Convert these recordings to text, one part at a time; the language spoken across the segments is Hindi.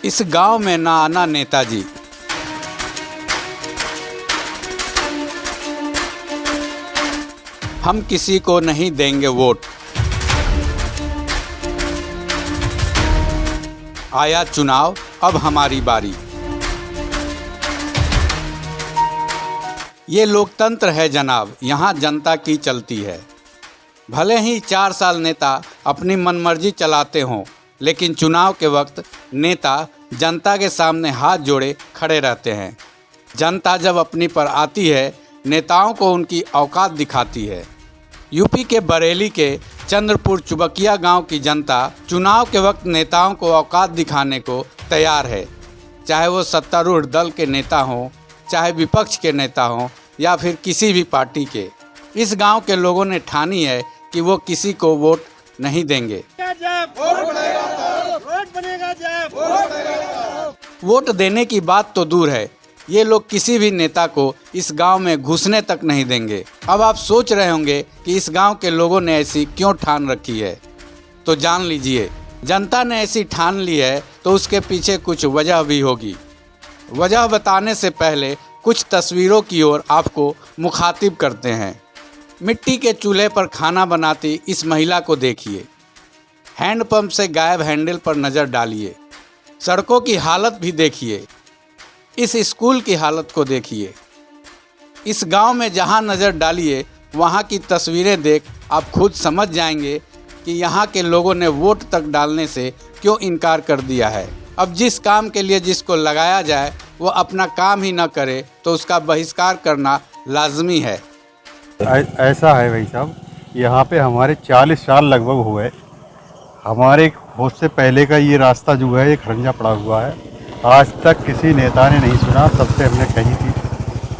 इस गांव में ना आना नेताजी। हम किसी को नहीं देंगे वोट। आया चुनाव, अब हमारी बारी। ये लोकतंत्र है जनाब, यहाँ जनता की चलती है। भले ही 4 साल नेता अपनी मनमर्जी चलाते हों, लेकिन चुनाव के वक्त नेता जनता के सामने हाथ जोड़े खड़े रहते हैं। जनता जब अपनी पर आती है, नेताओं को उनकी औकात दिखाती है। यूपी के बरेली के चंद्रपुर चुबकिया गांव की जनता चुनाव के वक्त नेताओं को औकात दिखाने को तैयार है, चाहे वो सत्तारूढ़ दल के नेता हों, चाहे विपक्ष के नेता हों या फिर किसी भी पार्टी के। इस गांव के लोगों ने ठानी है कि वो किसी को वोट नहीं देंगे। वोट देने की बात तो दूर है, ये लोग किसी भी नेता को इस गांव में घुसने तक नहीं देंगे। अब आप सोच रहे होंगे कि इस गांव के लोगों ने ऐसी क्यों ठान रखी है, तो जान लीजिए, जनता ने ऐसी ठान ली है तो उसके पीछे कुछ वजह भी होगी। वजह बताने से पहले कुछ तस्वीरों की ओर आपको मुखातिब करते हैं। मिट्टी के चूल्हे पर खाना बनाती इस महिला को देखिए। हैंडपंप से गायब हैंडल पर नज़र डालिए। सड़कों की हालत भी देखिए। इस स्कूल की हालत को देखिए। इस गांव में जहां नज़र डालिए वहां की तस्वीरें देख आप खुद समझ जाएंगे कि यहां के लोगों ने वोट तक डालने से क्यों इनकार कर दिया है। अब जिस काम के लिए जिसको लगाया जाए वो अपना काम ही न करे तो उसका बहिष्कार करना लाजमी है। ऐसा है भाई साहब, यहाँ पे हमारे 40 साल लगभग हुए। हमारे होश से पहले का ये रास्ता जो है ये खरंजा पड़ा हुआ है। आज तक किसी नेता ने नहीं सुना, तब से हमने कही थी।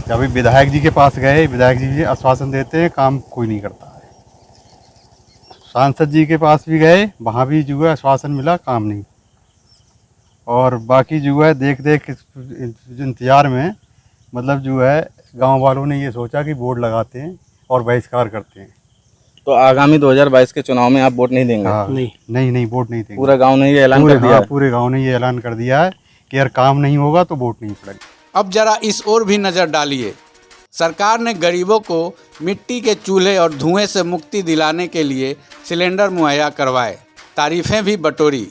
जब विधायक जी के पास गए, विधायक जी आश्वासन देते हैं, काम कोई नहीं करता है। सांसद जी के पास भी गए, वहाँ भी जो है आश्वासन मिला, काम नहीं। और बाकी जो है देख देख इंतजार में मतलब जो है गांव वालों ने ये सोचा कि बोर्ड लगाते हैं और बहिष्कार करते हैं। तो आगामी 2022 के चुनाव में आप वोट नहीं देंगे? हाँ, नहीं वोट नहीं देंगे। पूरा गांव ने ये ऐलान कर दिया है? पूरे गांव ने ये ऐलान कर दिया है कि यार काम नहीं होगा तो वोट नहीं पड़ेगा। अब जरा इस ओर भी नज़र डालिए। सरकार ने गरीबों को मिट्टी के चूल्हे और धुएं से मुक्ति दिलाने के लिए सिलेंडर मुहैया करवाए, तारीफें भी बटोरी,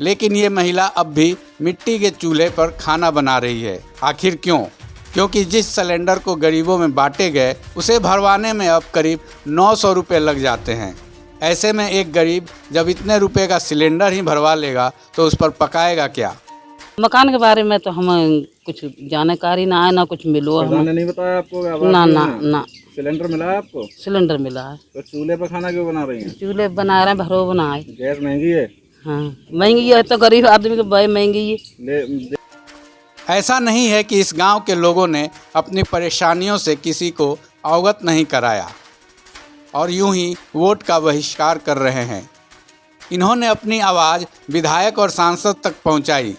लेकिन ये महिला अब भी मिट्टी के चूल्हे पर खाना बना रही है। आखिर क्यों? क्योंकि जिस सिलेंडर को गरीबों में बांटे गए उसे भरवाने में अब करीब 900 रुपये लग जाते हैं। ऐसे में एक गरीब जब इतने रुपए का सिलेंडर ही भरवा लेगा तो उस पर पकाएगा क्या? मकान के बारे में तो हम कुछ जानकारी ना है, ना कुछ मिलो। हमने नहीं बताया आपको? ना सिलेंडर मिला है आपको? सिलेंडर मिला है। तो चूल्हे पर खाना क्यों बना रही हैं? चूल्हे बना रहे हैं, भरो बनाए। गैस महंगी है। हाँ महंगी है, तो गरीब आदमी को भाई महंगी है। ऐसा नहीं है कि इस गांव के लोगों ने अपनी परेशानियों से किसी को अवगत नहीं कराया और यूं ही वोट का बहिष्कार कर रहे हैं। इन्होंने अपनी आवाज़ विधायक और सांसद तक पहुंचाई,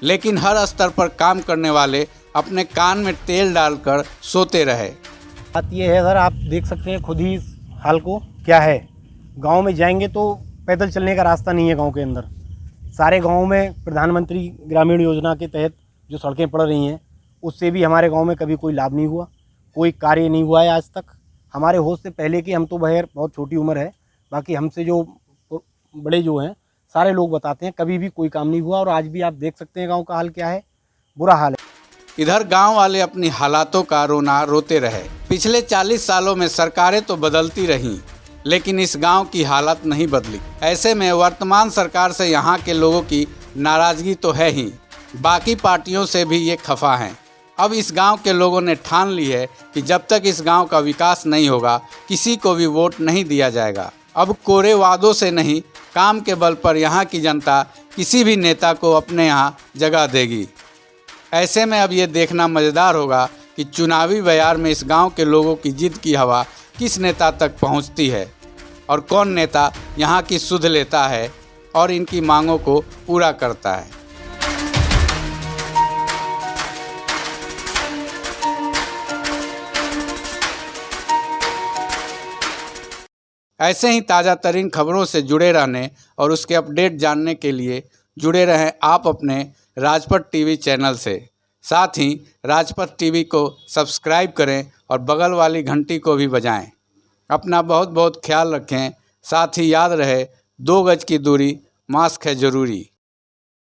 लेकिन हर स्तर पर काम करने वाले अपने कान में तेल डालकर सोते रहे। बात ये है सर, आप देख सकते हैं खुद ही इस हाल को क्या है। गांव में जाएंगे तो पैदल चलने का रास्ता नहीं है गांव के अंदर। सारे गांव में प्रधानमंत्री ग्रामीण योजना के तहत जो सड़कें पड़ रही हैं उससे भी हमारे गांव में कभी कोई लाभ नहीं हुआ, कोई कार्य नहीं हुआ है आज तक। हमारे होश से पहले की, हम तो बहर बहुत छोटी उम्र है, बाकी हमसे जो बड़े जो हैं सारे लोग बताते हैं कभी भी कोई काम नहीं हुआ। और आज भी आप देख सकते हैं गांव का हाल क्या है, बुरा हाल है। इधर गांव वाले अपनी हालातों का रोना रोते रहे। पिछले 40 सालों में सरकारें तो बदलती रहीं, लेकिन इस गांव की हालत नहीं बदली। ऐसे में वर्तमान सरकार से यहाँ के लोगों की नाराज़गी तो है ही, बाकी पार्टियों से भी ये खफा हैं। अब इस गांव के लोगों ने ठान ली है कि जब तक इस गांव का विकास नहीं होगा किसी को भी वोट नहीं दिया जाएगा। अब कोरे वादों से नहीं, काम के बल पर यहाँ की जनता किसी भी नेता को अपने यहाँ जगह देगी। ऐसे में अब ये देखना मज़ेदार होगा कि चुनावी बयार में इस गांव के लोगों की जिद की हवा किस नेता तक पहुंचती है और कौन नेता यहाँ की सुध लेता है और इनकी मांगों को पूरा करता है। ऐसे ही ताज़ा तरीन खबरों से जुड़े रहने और उसके अपडेट जानने के लिए जुड़े रहें आप अपने राजपथ टीवी चैनल से। साथ ही राजपथ टीवी को सब्सक्राइब करें और बगल वाली घंटी को भी बजाएं। अपना बहुत बहुत ख्याल रखें। साथ ही याद रहे 2 गज की दूरी, मास्क है ज़रूरी।